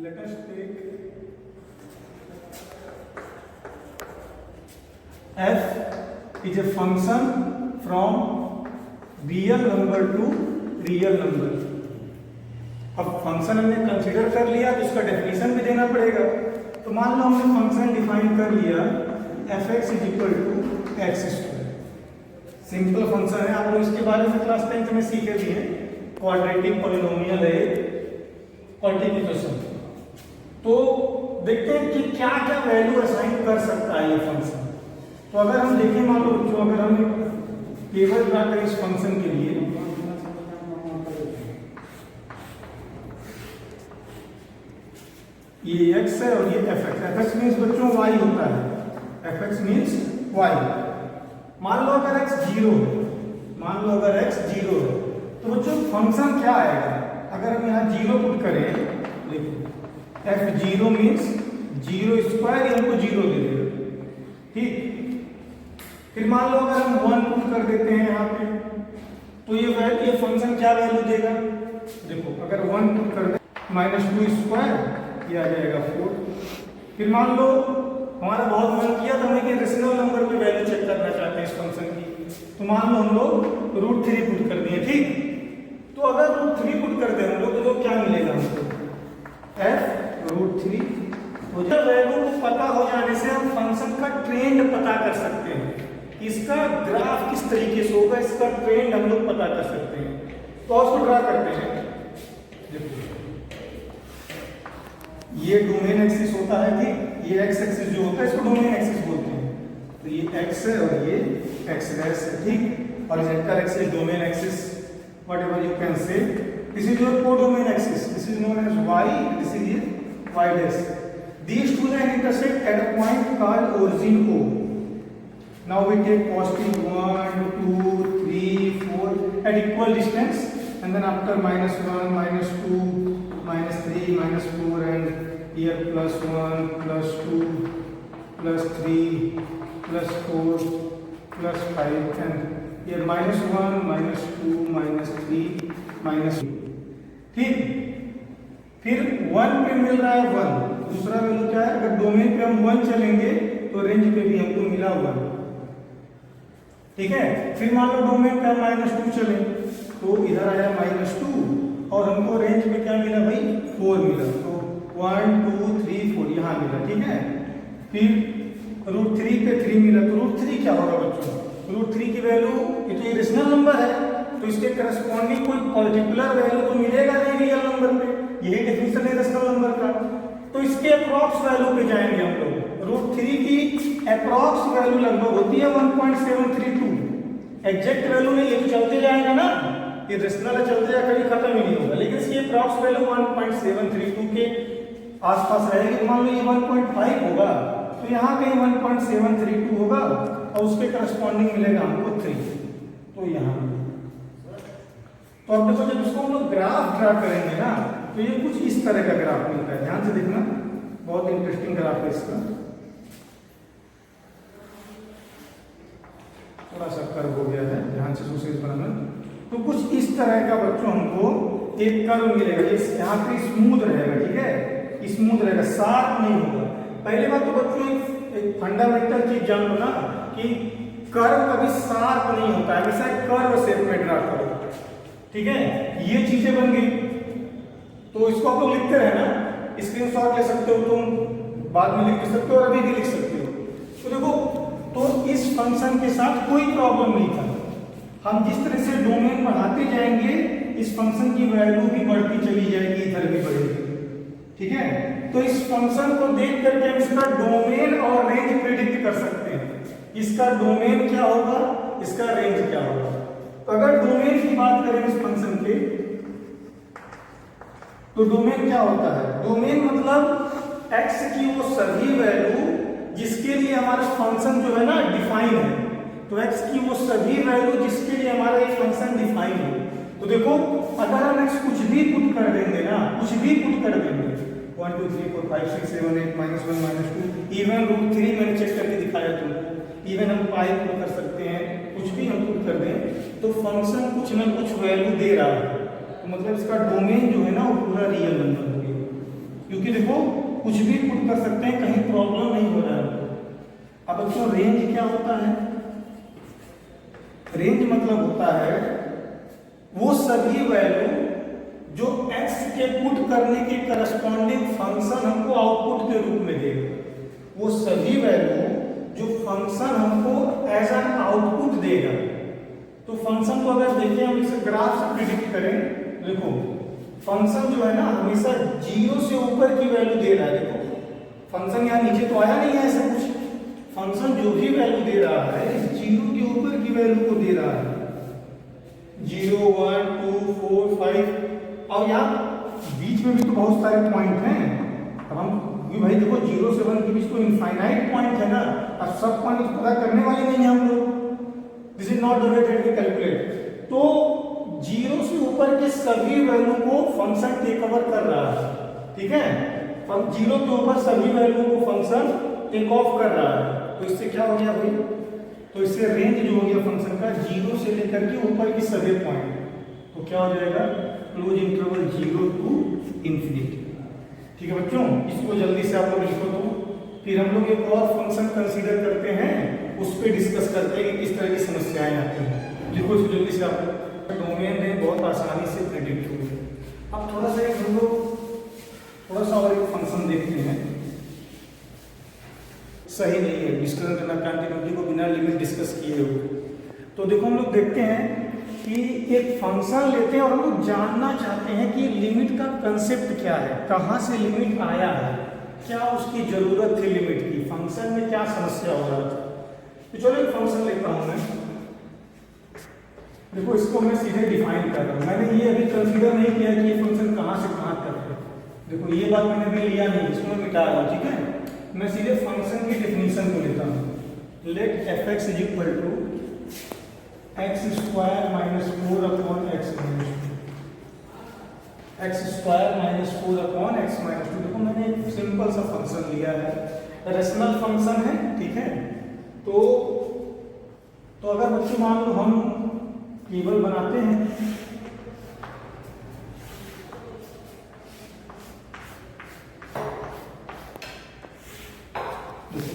let us take f is a function from real number to real number. अब function हमने consider कर लिया तो इसका डेफिनेशन भी देना पड़ेगा. तो मान लो हमने फंक्शन डिफाइन कर लिया f(x) is equal to x square. Simple function है, आप लोग इसके बारे में क्लास 10th में सीखे भी हैं. क्वाड्रेटिक पॉलिनोमियल है, मल्टीप्लिकेशन. तो देखते हैं कि क्या क्या वैल्यू असाइन कर सकता है ये फंक्शन. तो अगर हम देखें, मान लो बच्चों, अगर हम टेबल ड्रा करें इस फंक्शन के लिए, ये x है और ये fx. fx मीन्स बच्चों y होता है, fx मीन्स y. मान लो अगर x 0 है, मान लो अगर x 0 है, तो बच्चों फंक्शन क्या आएगा? अगर हम यहाँ 0 पुट करें, देखो f0 मीन्स 0 स्क्वायर, ये हमको 0 दे देगा. ठीक. फिर मान लो अगर हम 1 पुट कर देते हैं यहाँ पे, तो ये फंक्शन क्या वैल्यू देगा? देखो अगर 1 पुट कर दे, -2 स्क्वायर, ये आ जाएगा 4. फिर मान लो हमारा बहुत मन किया तो हमें रेशनल नंबर पे वैल्यू चेक करना चाहते हैं इस फंक्शन की, तो मान लो हम लोग √3 पुट कर दिए. ठीक. तो अगर √3 पुट कर दें हम लोग तो क्या मिलेगा हमको? f√3. तो जब वैल्यू को पता हो जाने से हम फंक्शन का ट्रेंड पता कर सकते हैं. इसका ग्राफ किस तरीके से होगा, इसका ट्रेंड हम लोग पता कर सकते हैं. तो उसको ड्रा करते हैं. देखो ये डोमेन एक्सिस होता है. ठीक. ये एक्स एक्सिस जो होता है इसको डोमेन एक्सिस बोलते हैं. तो ये एक्स है और ये एक्स डैश है. ठीक. Horizontal axis, domain axis, whatever you can say. This is your codomain axis. This is known as y, this is y dash. These two lines intersect at a point called origin O. Now we take positive 1, 2, 3, 4 at equal distance, and then after -1, -2, -3, -4, and here +1, +2, +3, +4, +5, and here -1, -2, -3, -2. ठीक. फिर 1 पे मिल रहा है 1. दूसरा value क्या है? अगर domain पे हम 1 चलेंगे तो रेंज पे भी हमको मिला 1. ठीक है. फिर मान लो डोमेन पे हम -2 चले तो इधर आया -2 और हमको रेंज में क्या मिला भाई? 4 मिला. तो 1, 2, 3, 4 यहाँ मिला. ठीक है. फिर √3 पे 3 मिला. तो √3 क्या होगा बच्चों? √3 की वैल्यू, ये तो रेशनल नंबर है, तो इसके करस्पॉन्डिंग कोई पर्टिकुलर वैल्यू तो मिलेगा नहीं रियल नंबर पे. यही डेफिनेशन है रेशनल नंबर का. तो इसके अप्रॉक्स वैल्यू पे जाएंगे हम लोग. √3 की अप्रॉक्स वैल्यू लगभग होती है 1.732. एग्जैक्ट वैल्यू नहीं, ये तो चलते जाएगा ना, ये रेशनल है, चलते जाएगा, कभी खत्म ही नहीं होगा. लेकिन इसकी अप्रॉक्स वैल्यू 1.732 के आसपास रहेगी. मान लो ये 1.5 होगा तो यहाँ कहीं 1.732 होगा और उसके करस्पॉन्डिंग मिलेगा हमको 3. तो यहाँ तो अब देखो जब इसको हम लोग ग्राफ ड्रा करेंगे ना, तो ये कुछ इस तरह का ग्राफ मिलता है. ध्यान से देखना, बहुत इंटरेस्टिंग ग्राफ है इसका. थोड़ा सा कर्व हो गया है, ध्यान से सोचें बनाना. तो कुछ इस तरह का बच्चों हमको एक कर्व मिलेगा. ये यहाँ पे स्मूथ रहेगा. ठीक है. स्मूथ रहेगा, शार्प नहीं होगा. पहली बात तो बच्चों एक फंडामेंटल चीज जान लो ना कि कर्व कभी शार्प नहीं होता, हमेशा कर्व शेप में ड्रा करो. ठीक है. ये चीजें बन गई. तो इसको आप लोग लिखते रहे ना, स्क्रीनशॉट ले सकते हो, तुम बाद में लिख सकते हो और अभी भी लिख सकते हो. तो देखो, तो इस फंक्शन के साथ कोई प्रॉब्लम नहीं था. हम जिस तरह से डोमेन बढ़ाते जाएंगे इस फंक्शन की वैल्यू भी बढ़ती चली जाएगी, इधर भी बढ़ेगी. ठीक है. तो इस फंक्शन को देख करके हम इसका डोमेन और रेंज प्रेडिक्ट कर सकते हैं. इसका डोमेन क्या होगा, इसका रेंज क्या होगा. तो अगर डोमेन की बात करें इस फंक्शन के, तो डोमेन क्या होता है? डोमेन मतलब x की वो सभी वैल्यू जिसके लिए हमारा फंक्शन जो है ना डिफाइन है. तो x की वो सभी वैल्यू जिसके लिए हमारा ये फंक्शन डिफाइन है. तो देखो अगर हम x कुछ भी पुट कर देंगे ना, कुछ भी पुट कर देंगे, 1 2 3 4 5 6 7 8 -1 -2, इवन √3 मैंने चेक करके दिखाया तुमको. इवन हम पाई पुट कर सकते हैं, कुछ भी हम पुट कर दें तो फंक्शन कुछ ना कुछ वैल्यू दे रहा है. तो मतलब इसका डोमेन जो है ना वो पूरा रियल नंबर हो गया, क्योंकि क्योंकि देखो कुछ भी पुट कर सकते हैं, कहीं प्रॉब्लम नहीं हो रहा है। अब बच्चों रेंज क्या होता है? रेंज मतलब होता है वो सभी वैल्यू जो x के पुट करने के करस्पॉन्डिंग फंक्शन हमको आउटपुट के रूप में देगा। वो सभी वैल्यू जो फंक्शन हमको एज एन आउटपुट देगा। तो फंक्शन को अगर देखें हम इसे ग्राफ से प्रिडिक्ट करें, देखो फंक्शन जो है ना हमेशा 0 से ऊपर की वैल्यू दे रहा है। देखो फंक्शन यहाँ नीचे तो आया नहीं है ऐसा कुछ, फंक्शन जो भी वैल्यू दे रहा है 0 के ऊपर की वैल्यू को दे रहा है। 0 1 2 4 5 और यहाँ बीच में भी तो बहुत सारे पॉइंट हैं। अब हम भाई देखो 0 से 1 के बीच तो इनफाइनाइट पॉइंट है ना, अब सब पॉइंट पता करने वाले नहीं है हम लोग। This is not the way that we calculate. तो 0 से ऊपर के सभी वैल्यू को फंक्शन टेक ओवर कर रहा है, ठीक है। 0 के ऊपर सभी वैल्यू को फंक्शन टेक ऑफ कर रहा है। तो इससे क्या हो गया भाई, तो इससे रेंज जो हो गया फंक्शन का 0 से लेकर के ऊपर की सभी पॉइंट, तो क्या हो जाएगा क्लोज इंटरवल 0 टू इंफिनिटी। ठीक है बच्चों, इसको जल्दी से आप लोग लिखो। तो फिर हम लोग एक और फंक्शन कंसीडर करते हैं, उस पर डिस्कस करते हैं कि किस तरह की समस्याएं आती हैं। लिखो इसको जल्दी से आप लोग। डोमेन में बहुत आसानी से प्रेडिक्ट हो गया। अब थोड़ा सा एक हम लोग थोड़ा सा और एक फंक्शन देखते हैं। सही नहीं है डिस्कस करना कंटिन्यूटी को बिना लिमिट डिस्कस किए हुए। तो देखो हम लोग देखते हैं कि एक फंक्शन लेते हैं और हम लोग जानना चाहते हैं कि लिमिट का कंसेप्ट क्या है, कहाँ से लिमिट आया है, क्या उसकी जरूरत थी लिमिट की, फंक्शन में क्या समस्या हो रहा था। तो चलो एक फंक्शन लेता हूं मैं। देखो इसको मैं सीधे डिफाइन कर रहा हूं, मैंने ये अभी कंसीडर नहीं किया कि ये फंक्शन कहाँ से कहाँ तक है। देखो ये बात मैंने अभी लिया नहीं, इसको मैं मिटा रहा हूँ, ठीक है। मैं सीधे फंक्शन की डेफिनेशन को लेता हूँ। Let fx is equal to x square minus 4 upon x minus 2, x square minus 4 upon x minus 2। देखो मैंने एक सिंपल सा फंक्शन लिया है, रेशनल फंक्शन है, ठीक है। तो अगर बच्चों मान लो हम टेबल बनाते हैं,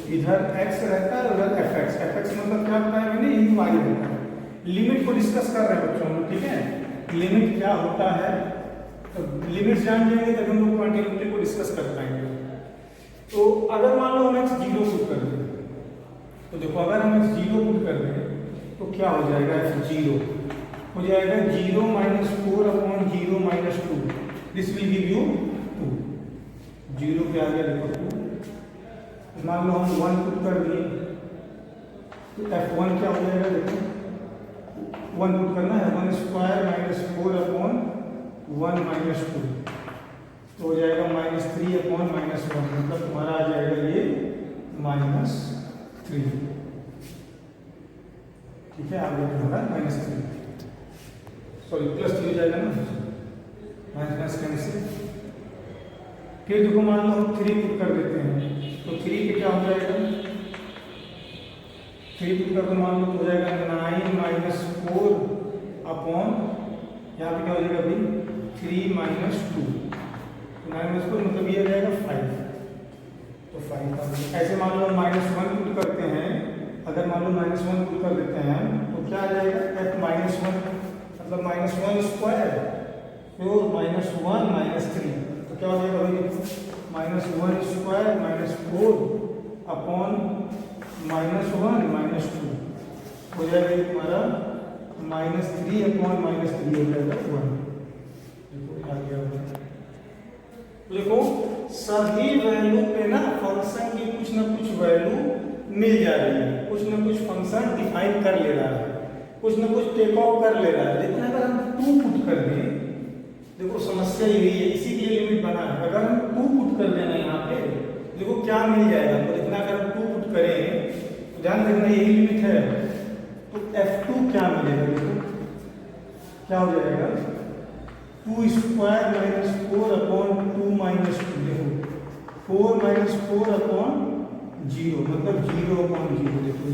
इधर x रहता है उधर fx। fx मतलब क्या होता है, मैंने यही वाली होता है। लिमिट को डिस्कस कर रहे हैं बच्चों हम, ठीक है। लिमिट क्या होता है, तो लिमिट जान जाएंगे तब हम लोग क्वांटिटी को डिस्कस कर पाएंगे। तो अगर मान लो हम x 0 पुट कर दें, तो देखो अगर हम x 0 पुट कर दें तो क्या हो जाएगा, x 0 हो जाएगा 0 minus 4 upon 0 minus 2। This will give you 2। 0 पे आ गया देखो 2। मान लो हम 1 पुट कर दिए तो f1 क्या हो जाएगा, देखो 1 पुट करना है, 1 स्क्वायर माइनस 4 अपॉन 1 माइनस 2 तो हो जाएगा माइनस 3 अपॉन माइनस 1, मतलब तुम्हारा आ जाएगा ये माइनस 3, ठीक है। आगे तुम्हारा माइनस 3, सॉरी प्लस 3 हो जाएगा ना, माइनस कैंसिल। फिर देखो मान लो हम 3 पुट कर देते हैं, तो 3 पे क्या हो जाएगा, 3 पुट कर दो मान लो तो हो जाएगा 9 माइनस 4 अपॉन, यहाँ पे क्या हो जाएगा भाई 3 माइनस 2, तो 9 माइनस 4 मतलब ये हो जाएगा 5, तो 5। ऐसे मान लो माइनस 1 पुट करते हैं, अगर मान लो माइनस 1 पुट कर देते हैं तो क्या आ जाएगा f माइनस 1, मतलब माइनस 1 स्क्वायर फिर माइनस 1 माइनस 3, तो क्या हो जाएगा भाई minus 1 square minus 4 upon minus 1 minus 2 हो जाएगा ये तुम्हारा माइनस 3 अपॉन माइनस 3 हो जाएगा 1। देखो आ गया। तो देखो सभी वैल्यू पे ना फंक्शन की कुछ ना कुछ वैल्यू मिल जा रही है, कुछ ना कुछ फंक्शन डिफाइन कर ले रहा है, कुछ ना कुछ टेक ऑफ कर ले रहा है। लेकिन अगर हम 2 पुट कर दें, देखो समस्या यही है, इसी के लिए लिमिट बना है। अगर हम 2 पुट कर देना यहाँ पे, देखो क्या मिल जाएगा हमको, देखना अगर हम 2 पुट करें तो ध्यान रखना यही लिमिट है, तो f2 क्या मिलेगा, देखो क्या हो जाएगा 2 स्क्वायर माइनस 4 अपॉन 2 माइनस 2, देखो 4 माइनस 4 अपॉन 0 मतलब 0 अपॉन 0। देखो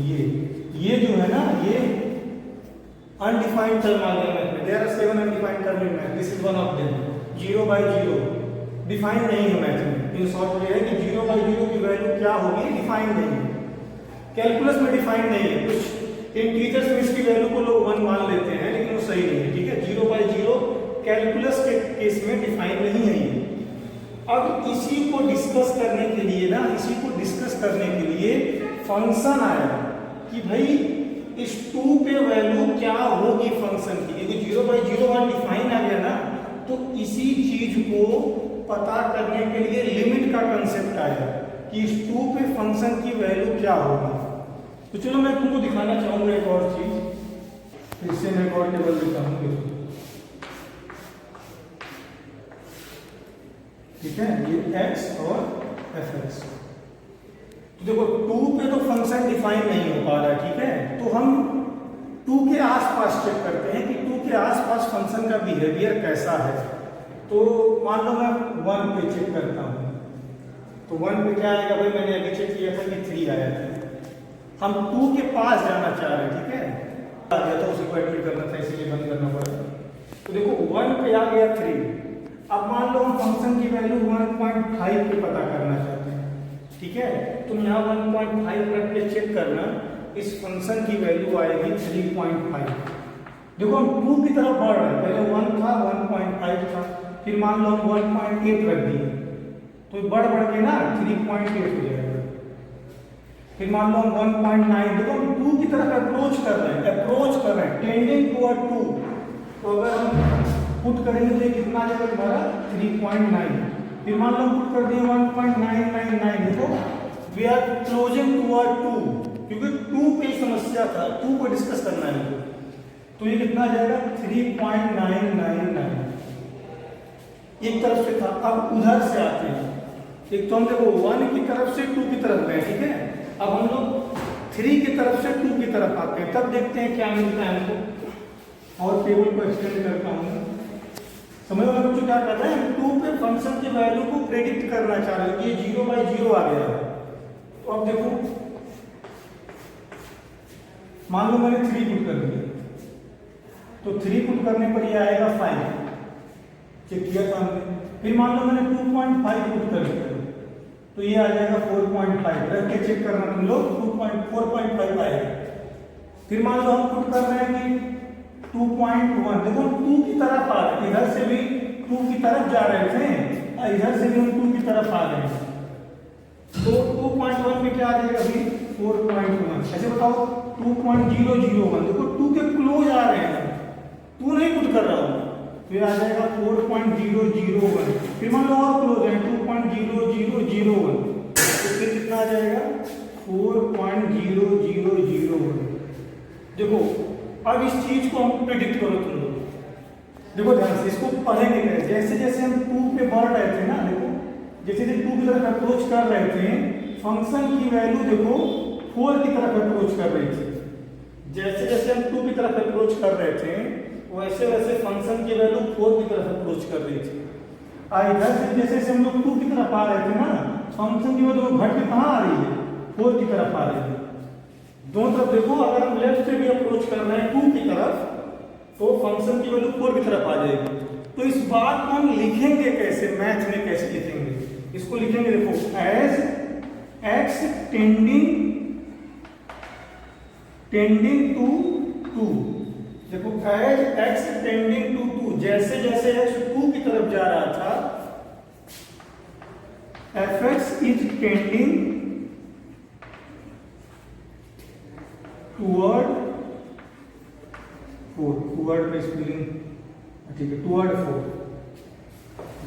ये जो है ना ये अनडिफाइंड टर्म आ गया मैथ में, there are 7 undefined term in math, this is one of them. 0 by 0 define नहीं है मैथ में, इन शॉर्ट ये है कि 0/0 की वैल्यू क्या होगी, डिफाइंड नहीं है, कैलकुलस में डिफाइंड नहीं है। कुछ इन टीचर्स में इसकी वैल्यू को लोग 1 मान लेते हैं, लेकिन वो सही नहीं है, ठीक है। 0/0 कैलकुलस के केस में डिफाइंड नहीं है ये। अब इसी को डिस्कस करने के लिए ना, इसी को डिस्कस करने के लिए फंक्शन आया कि भाई इस 2 पे वैल्यू क्या होगी फंक्शन की, क्योंकि 0/0 वाला डिफाइन आ गया ना, तो इसी चीज को पता करने के लिए लिमिट का कंसेप्ट आया कि इस 2 पे फंक्शन की वैल्यू क्या होगी। तो चलो मैं तुमको दिखाना चाहूंगा एक और चीज, फिर से मैं एक और टेबल दिखाऊंगा, ठीक है। ये x और fx, तो देखो 2 पे तो फंक्शन डिफाइन नहीं हो पा रहा है, ठीक है। तो हम 2 के आसपास चेक करते हैं कि 2 के आसपास फंक्शन का बिहेवियर कैसा है। तो मान लो मैं 1 पे चेक करता हूँ, तो 1 पे क्या आएगा भाई, मैंने अभी चेक किया था कि 3 आया था। हम 2 के पास जाना चाह रहे हैं, ठीक है, आ गया था, उसी को एडमिट करना था, इसीलिए बंद करना पड़ा। तो देखो 1 पे आ गया 3। अब मान लो हम फंक्शन की वैल्यू 1.5 पे पता करना चाहते हैं, ठीक है। तुम यहाँ 1.5 रख के चेक करना, इस फंक्शन की वैल्यू आएगी 3.5। देखो हम 2 की तरफ बढ़ रहे हैं, पहले 1 था, 1.5 था, फिर मान लो हम 1.8 रख दिए, तो बढ़ के ना 3.8 हो जाएगा। फिर मान लो हम 1.9, देखो हम 2 की तरफ अप्रोच कर रहे हैं, टेंडिंग टुवर्ड 2। तो अगर हम पुट करेंगे तो ये कितना आ जाएगा हमारा 3.9। फिर मान लो हम पुट कर दिए 1.999, देखो वी आर क्लोजिंग टुवर्ड 2, क्योंकि 2 पे समस्या था, 2 को डिस्कस करना है। तो ये कितना आ जाएगा 3.999, एक तरफ से था। अब उधर से आते हैं, एक तो हम देखो 1 की तरफ से 2 की तरफ गए, ठीक है। अब हम लोग 3 की तरफ से 2 की तरफ आते हैं, तब देखते हैं क्या मिलता है हमको। और टेबल को एक्सटेंड करता हूँ, समझ में बच्चों क्या कर रहे हैं, 2 पे फंक्शन की वैल्यू को प्रेडिक्ट करना चाह रहे हैं कि ये 0/0 आ गया है। तो अब देखो मान लो मैंने 3 पुट कर दिया, तो 3 पुट करने पर ये आएगा 5, चेक किया था हमने। फिर मान लो मैंने 2.5 पुट कर दिया, तो ये आ जाएगा 4.5, रख के चेक करना तुम लोग, 4.5 आएगा। फिर मान लो हम पुट कर रहे हैं कि 2.1, देखो 2 की तरफ आ रहे, इधर से भी 2 की तरफ जा रहे थे, इधर से भी हम 2 की तरफ आ गए, तो 2.1 में क्या आ जाएगा अभी 4.1। ऐसे बताओ 2.001, देखो 2 के क्लोज आ रहे हैं, 2 नहीं पुट कर रहा हूँ, फिर आ जाएगा 4.001। फिर मान लो और क्लोज है 2.0001, तो फिर कितना आ जाएगा 4.0001। देखो अब इस चीज को हम प्रेडिक्ट करो तुम लोग, देखो ध्यान से इसको पढ़ेंगे कैसे। जैसे जैसे हम 2 पे बढ़ रहे थे ना, देखो जैसे जैसे 2 की तरफ अप्रोच कर रहे थे, फंक्शन की वैल्यू देखो 4 की तरफ अप्रोच कर रही थी। जैसे जैसे हम 2 की तरफ अप्रोच कर रहे थे, वैसे वैसे फंक्शन की वैल्यू 4 की तरफ अप्रोच कर रही थी। इधर से जैसे जैसे हम लोग 2 की तरफ आ रहे थे ना, फंक्शन की वैल्यू घट के कहाँ आ रही है, 4 की तरफ आ रही है। दोनों तरफ देखो, अगर हम लेफ्ट से भी अप्रोच कर रहे हैं 2 की तरफ, तो फंक्शन की वैल्यू 4 की तरफ आ जाएगी। तो इस बात को हम लिखेंगे कैसे, मैथ में कैसे लिखेंगे, इसको लिखेंगे देखो एज x टेंडिंग टू 2। देखो एज x टेंडिंग टू 2, जैसे जैसे x 2 की तरफ जा रहा था, fx is tending toward 4, toward का स्पेलिंग ठीक है, टुवर्ड 4।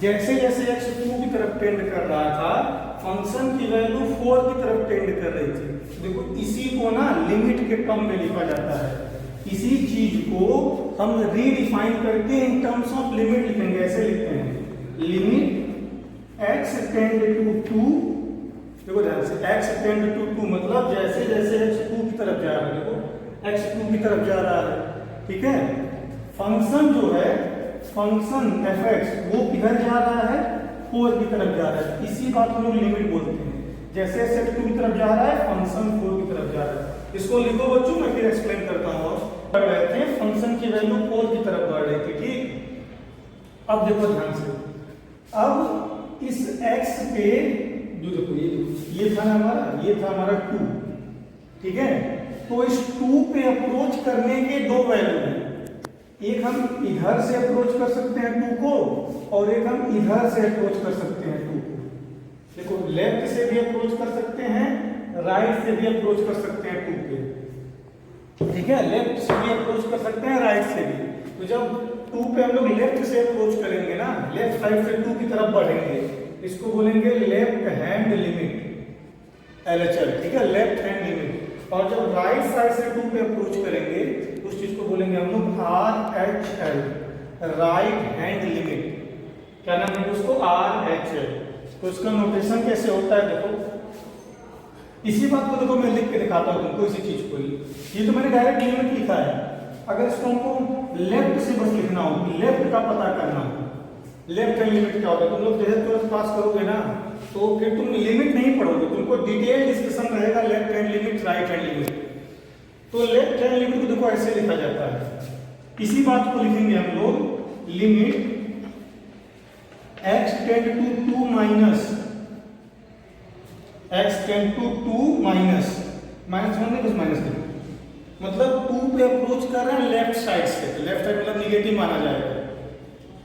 जैसे जैसे x 2 की तरफ टेंड कर रहा था, फंक्शन की वैल्यू 4 की तरफ टेंड कर रही थी। देखो इसी को ना लिमिट के टर्म में लिखा जाता है। इसी चीज को हम रीडिफाइन करके इन टर्म्स ऑफ लिमिट लिखेंगे, ऐसे लिखते हैं लिमिट x टेंड टू 2। देखो ध्यान से x टेंड टू 2 मतलब जैसे जैसे x 2 की तरफ जा रहा है, देखो x 2 की तरफ जा रहा है, ठीक है। फंक्शन जो है, फंक्शन fx वो किधर जा रहा है, 4 की तरफ जा रहा है। इसी बात को हम लिमिट बोलते हैं। जैसे जैसे x 2 की तरफ जा रहा है, फंक्शन 4 की तरफ जा रहा है। इसको लिखो बच्चों, मैं फिर एक्सप्लेन करता हूँ। बढ़ रहे थे, फंक्शन की वैल्यू 4 की तरफ बढ़ रही थी, ठीक। अब देखो ध्यान से, अब इस x पे जो देखो ये था हमारा 2, ठीक है। तो इस 2 पे अप्रोच करने के दो वैल्यू हैं, एक हम इधर से अप्रोच कर सकते हैं 2 को, और एक हम इधर से अप्रोच कर सकते हैं 2 को। देखो लेफ्ट से भी अप्रोच कर सकते हैं, राइट से भी अप्रोच कर सकते हैं 2 पे, ठीक है। लेफ्ट से भी अप्रोच कर सकते हैं, राइट से भी। तो जब 2 पे हम लोग लेफ्ट से अप्रोच करेंगे ना, लेफ्ट साइड से 2 की तरफ बढ़ेंगे, इसको बोलेंगे लेफ्ट हैंड लिमिट, LHL, ठीक है, लेफ्ट हैंड लिमिट। और जब राइट साइड से 2 पे अप्रोच करेंगे तो उस चीज को बोलेंगे हम लोग RHL, राइट हैंड लिमिट। क्या नाम है उसको? RHL। तो इसका नोटेशन कैसे होता है देखो, इसी बात को देखो मैं लिख के दिखाता हूँ तुमको, इसी चीज को ये तो मैंने डायरेक्ट लिमिट लिखा है। अगर इसको हमको लेफ्ट से बस लिखना हो, लेफ्ट का पता करना हो, लेफ्ट हैंड लिमिट क्या होता है, तुम लोग जैसे ट्वेल्थ पास करोगे ना तो फिर तुम लिमिट नहीं पढ़ोगे, तुमको डिटेल डिस्कशन रहेगा left hand limit, right hand limit. तो लेफ्ट हैंड लिमिट को देखो ऐसे लिखा जाता है, इसी बात को लिखेंगे हम लोग, limit x tend to 2 minus x tend to 2 minus होने कुछ माइनस नहीं, मतलब 2 पे अप्रोच कर रहे हैं लेफ्ट साइड से, लेफ्ट साइड मतलब निगेटिव माना जाएगा,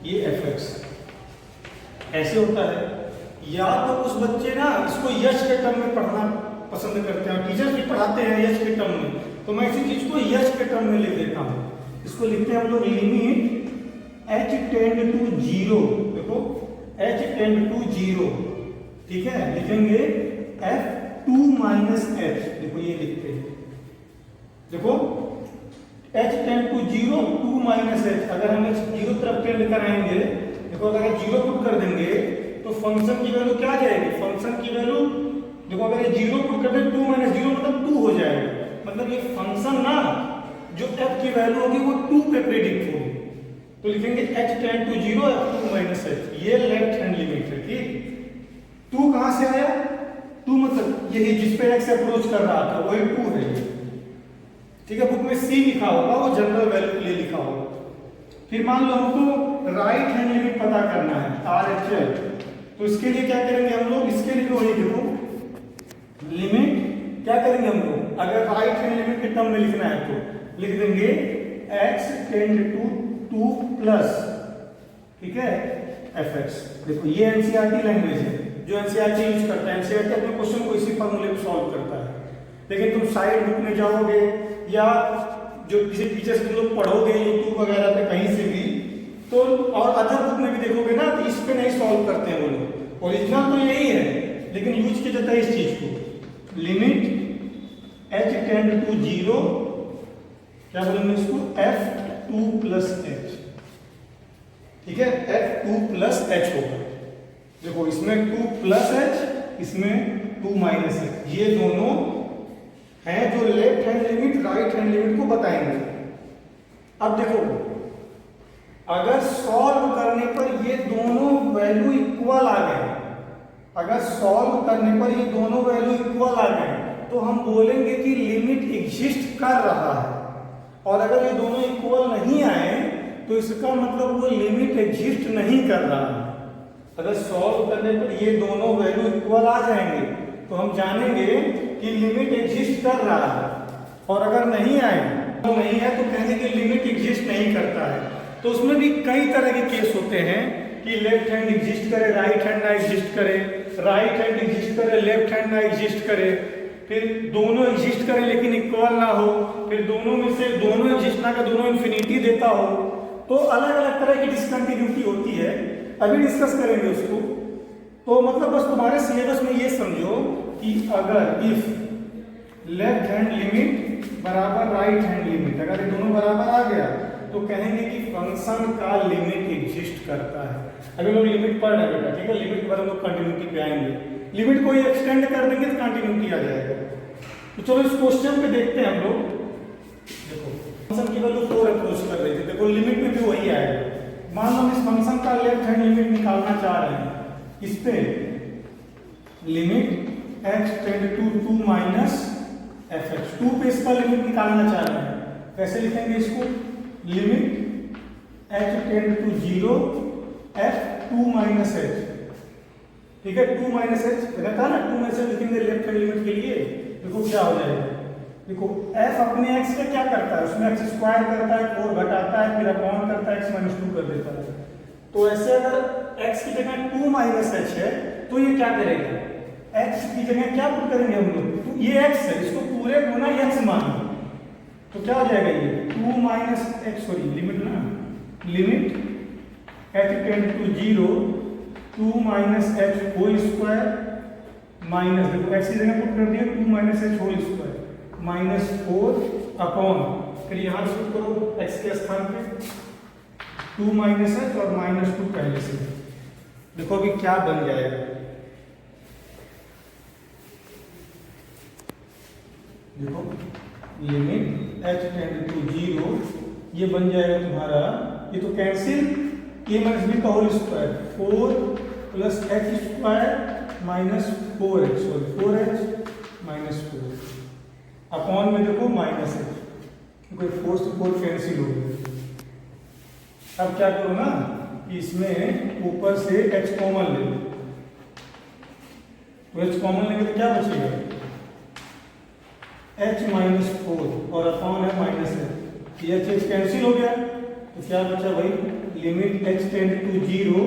ये fx ऐसे होता है। या तो कुछ बच्चे ना इसको यश के टर्म में पढ़ना पसंद करते हैं, टीचर्स भी पढ़ाते हैं यश के टर्म में, तो मैं इसी चीज को यश के टर्म में लिख देता हूं। इसको लिखते हैं हम लोग लिमिट h टेंड टू 0, देखो h टेंड टू 0, ठीक है, लिखेंगे f2 माइनस h, देखो ये लिखते हैं, देखो h tend to 0 2 minus h। अगर हम 0 तरफ टेंड कराएंगे, देखो अगर 0 पुट कर देंगे तो फंक्शन की वैल्यू क्या आ जाएगी, फंक्शन की वैल्यू देखो अगर ये 0 पुट कर दें 2 माइनस 0 मतलब 2 हो जाएगा, मतलब ये फंक्शन ना जो f की वैल्यू होगी वो 2 पे प्रेडिक्ट होगी। तो लिखेंगे h tend to 0 f2 minus h, ये लेफ्ट हैंड लिमिट है, ठीक। 2 कहां से आया, 2 मतलब यही जिस पे x अप्रोच कर रहा था वही 2 है, ठीक है। बुक में c लिखा होगा, वो जनरल वैल्यू के लिए लिखा होगा। फिर मान लो हमको राइट हैंड लिमिट पता करना है RHL, तो इसके लिए क्या करेंगे हम लोग, इसके लिए वही देखो लिमिट क्या करेंगे हम लोग, अगर राइट हैंड लिमिट के टर्म में लिखना है तो लिख देंगे x टेंड टू 2 प्लस, ठीक है, fx। देखो ये एनसीईआरटी लैंग्वेज है जो एनसीईआरटी यूज करता है, एनसीईआरटी अपने क्वेश्चन को इसी फॉर्मूले पे सॉल्व करता है। लेकिन तुम साइड बुक में जाओगे या जो किसी टीचर से तुम लोग पढ़ोगे यूट्यूब वगैरह पे कहीं से भी, तो और अदर बुक में भी देखोगे ना तो इस पे नहीं सॉल्व करते हैं वो लोग, ओरिजिनल तो यही है लेकिन यूज किया जाता है इस चीज को, लिमिट h टेंड टू 0, क्या बोलेंगे इसको, f2 प्लस h, ठीक है, f2 प्लस h होगा। देखो इसमें 2 प्लस h, इसमें 2 माइनस h, ये दोनों हैं जो left hand limit right hand limit को बताएंगे। अब देखो अगर सॉल्व करने पर ये दोनों वैल्यू इक्वल आ गए, अगर सॉल्व करने पर ये दोनों वैल्यू इक्वल आ गए तो हम बोलेंगे कि लिमिट एग्जिस्ट कर रहा है, और अगर ये दोनों इक्वल नहीं आए तो इसका मतलब वो लिमिट एग्जिस्ट नहीं कर रहा है। अगर सॉल्व करने पर ये दोनों वैल्यू इक्वल आ जाएंगे तो हम जानेंगे कि लिमिट एग्जिस्ट कर रहा है, और अगर नहीं आए तो नहीं है तो कहेंगे कि लिमिट एग्जिस्ट नहीं करता है। तो उसमें भी कई तरह के केस होते हैं कि लेफ्ट हैंड एग्जिस्ट करे, राइट हैंड ना एग्जिस्ट करे, राइट हैंड एग्जिस्ट करे, लेफ्ट हैंड ना एग्जिस्ट करे, फिर दोनों एग्जिस्ट करे लेकिन इक्वल ना हो, फिर दोनों में से दोनों एग्जिस्ट ना कर दोनों इन्फिनिटी देता हो। तो अलग अलग तरह की डिसकंटिन्यूटी होती है, अभी डिस्कस करेंगे उसको। तो मतलब बस तुम्हारे सिलेबस में ये समझो कि अगर इफ लेफ्ट हैंड लिमिट बराबर राइट हैंड लिमिट, अगर ये दोनों बराबर आ गया तो कहेंगे कि फंक्शन का लिमिट एग्जिस्ट करता है। अभी लोग लिमिट पढ़ रहे बेटा, ठीक है, लिमिट के बाद हम लोग कंटिन्यूटी पे आएंगे, लिमिट को ही एक्सटेंड कर देंगे तो कंटिन्यूटी आ जाएगा। तो चलो इस क्वेश्चन पे देखते हैं हम लोग। देखो फंक्शन की वैल्यू 4 अप्रोच कर रहे थे, देखो लिमिट में भी वही आएगा। मान लो हम इस फंक्शन का लेफ्ट हैंड लिमिट निकालना चाह रहे हैं, इस पे limit x tend to 2 minus fx, 2 पे इसका लिमिट निकालना चाह रहे हैं, कैसे लिखेंगे इसको, limit h tend to 0 f2 minus h, ठीक है। 2 माइनस एच मैंने कहा ना 2 माइनस एच लिखेंगे लेफ्ट हैंड लिमिट के लिए। देखो क्या हो जाएगा, देखो f अपने x का क्या करता है, उसमें x स्क्वायर करता है, 4 घटाता है, फिर अपॉन करता है, x माइनस 2 कर देता है। तो ऐसे अगर x की जगह 2 माइनस एच है तो ये क्या करेगा, x की जगह क्या पुट करेंगे हम लोग, तो ये x है, इसको पूरे गुना x मानिए तो क्या हो जाएगा ये 2 माइनस एक्स, सॉरी लिमिट ना, limit h tend to 0 2 minus h whole square minus, देखो x की जगह पुट कर दिया 2 minus h whole square minus 4 upon, फिर यहाँ से पुट करो x के स्थान पे 2 माइनस एच और माइनस 2 पहले से। देखो अभी क्या बन जाएगा, देखो लिमिट h टेंड टू 0 ये बन जाएगा तुम्हारा, ये तो कैंसिल, a माइनस बी का whole square 4 plus h square minus 4h, sorry 4h minus 4 upon में देखो माइनस एच, कोई 4 से 4 कैंसिल हो गया। अब क्या करो ना कि इसमें ऊपर से h कॉमन ले लो, तो h कॉमन लेंगे तो क्या बचेगा h माइनस 4 और अपॉन है माइनस एच, ये h कैंसिल हो गया तो क्या बचा भाई, limit h tend to 0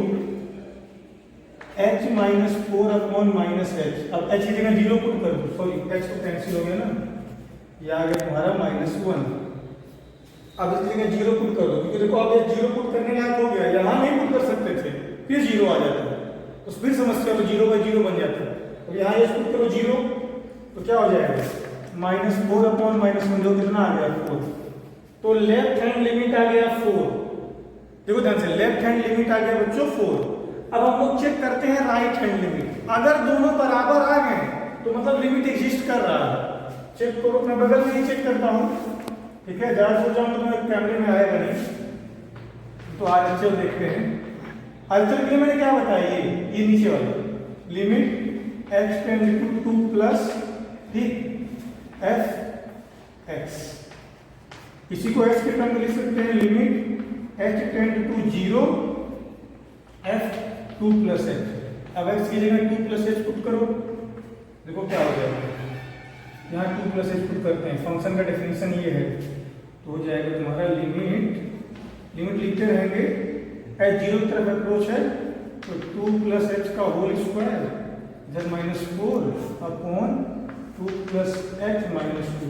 h minus 4 upon minus h. अब h की जगह 0 पुट कर दो, सॉरी h तो कैंसिल हो गया ना, ये आ गया तुम्हारा माइनस 1। अब इसकी जगह 0 पुट कर दो, क्योंकि देखो अब ये 0 पुट करने लायक हो गया, यहाँ नहीं पुट कर सकते थे, फिर 0 आ जाता है तो फिर समस्या तो 0 बाई 0 बन जाता है। अब यहाँ ये पुट करो 0 तो क्या हो जाएगा माइनस 4 अपॉन माइनस 1, जो कितना आ गया 4, तो लेफ्ट हैंड लिमिट आ गया 4। देखो ध्यान से, लेफ्ट हैंड लिमिट आ गया बच्चों 4। अब हम लोग चेक करते हैं राइट हैंड लिमिट, अगर दोनों बराबर आ गए तो मतलब लिमिट एग्जिस्ट कर रहा है। चेक करो, मैं बगल में ही चेक करता हूं, ठीक है, ज्यादा सोच रहा हूं तो मैं कैमरे में आएगा नहीं, तो आरएचएल देखते हैं। आरएचएल के लिए मैंने क्या बताया, ये नीचे वाला limit h tend to 2 plus ठीक f x, इसी को x के टर्म में लिख सकते हैं limit h tend to 0 f 2 plus h। अब x की जगह 2 प्लस h पुट करो, देखो क्या हो जाएगा, यहाँ 2 प्लस h पुट करते हैं, फंक्शन का डेफिनेशन ये है, तो हो जाएगा तुम्हारा लिमिट लिखते रहेंगे, h 0 की तरफ अप्रोच है तो 2 प्लस h का whole square z minus 4 upon 2 plus h minus 2,